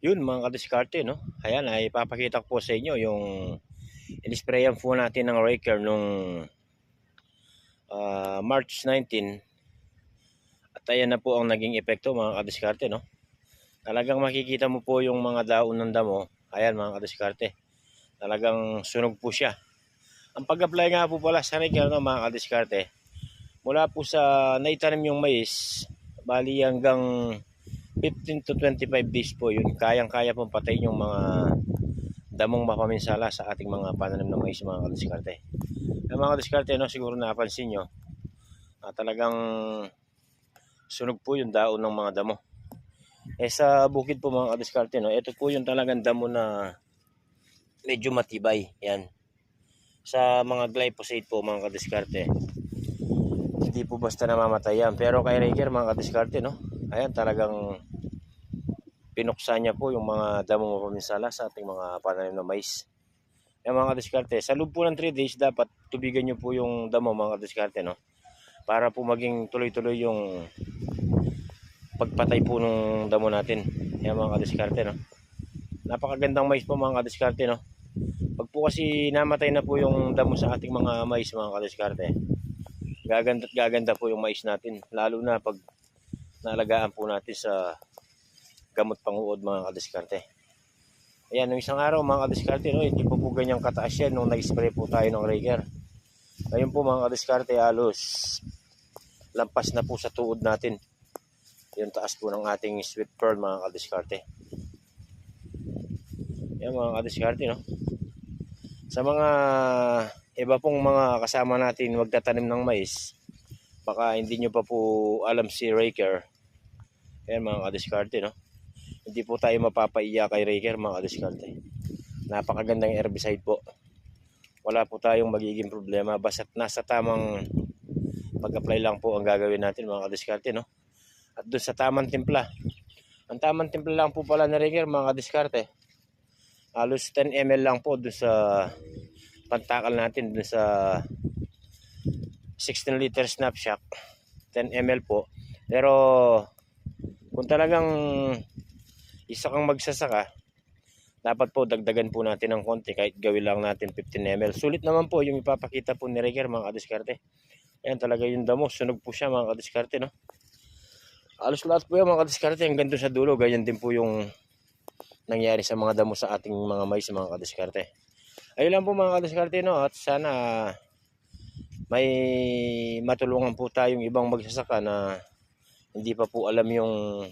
Yun mga kadiskarte, no? Ayan, ay ipapakita ko po sa inyo yung in-sprayan po natin ng raker nung March 19. At ayan na po ang naging epekto mga kadiskarte, no? Talagang makikita mo po yung mga daon ng damo. Ayan mga kadiskarte. Talagang sunog po siya. Ang pag-apply nga po pala sa raker, no, mga kadiskarte, mula po sa naitanim yung mais, bali hanggang 15 to 25 days po yun. Kayang-kaya pong patayin yung mga damong mapaminsala sa ating mga pananim ng mais mga kadiskarte. Mga kadiskarte, no, siguro napansin nyo, talagang sunog po yung daon ng mga damo. Sa bukid po mga kadiskarte, no, ito po yung talagang damo na medyo matibay. Yan. Sa mga glyphosate po mga kadiskarte, hindi po basta namamatay yan. Pero kay Raker mga kadiskarte, no, ayan talagang pinuksan niya po yung mga damo mapaminsala sa ating mga pananim ng mais. Yung mga kadiskarte, sa loob po ng 3 days dapat tubigan nyo po yung damo mga kadiskarte, no, para po maging tuloy-tuloy yung pagpatay po ng damo natin. Yan mga kadiskarte, no, napakagandang mais po mga kadiskarte, no. Pag po kasi namatay na po yung damo sa ating mga mais mga kadiskarte, gaganda at gaganda po yung mais natin, lalo na pag naalagaan po natin sa gamot panguod mga kadiskarte. Ayan, nung isang araw mga kadiskarte, no, hindi po ganyang kataas yan nung nag-spray po tayo ng raker. Ngayon po mga kadiskarte, halos lampas na po sa tuod natin yung taas po ng ating sweet pearl mga kadiskarte. Ayan mga kadiskarte, no. Sa mga iba pong mga kasama natin magtatanim ng mais, baka hindi nyo pa po alam si raker. Ayan mga kadiskarte, no. Hindi po tayo mapapaiya kay raker mga kadiskarte. Napakagandang herbicide po. Wala po tayong magiging problema basta't nasa tamang pag-apply lang po ang gagawin natin mga kadiskarte, no. At doon sa tamang timpla. Ang tamang timpla lang po pala ni raker mga kadiskarte, halos 10 ml lang po doon sa pantakal natin doon sa 16 liter snap shock. 10 ml po. Pero kung talagang isa kang magsasaka, dapat po dagdagan po natin ng konti, kahit gawin lang natin 15 ml. Sulit naman po yung ipapakita po ni raker mga kadiskarte. Ayan talaga yung damo, sunog po siya mga kadiskarte, no. Alos lahat po yung mga kadiskarte hanggang doon sa dulo. Ganyan din po yung nangyari sa mga damo sa ating mga mais mga kadiskarte. Ayun lang po mga kadiskarte, no, at sana may matulungan po tayong ibang magsasaka na hindi pa po alam yung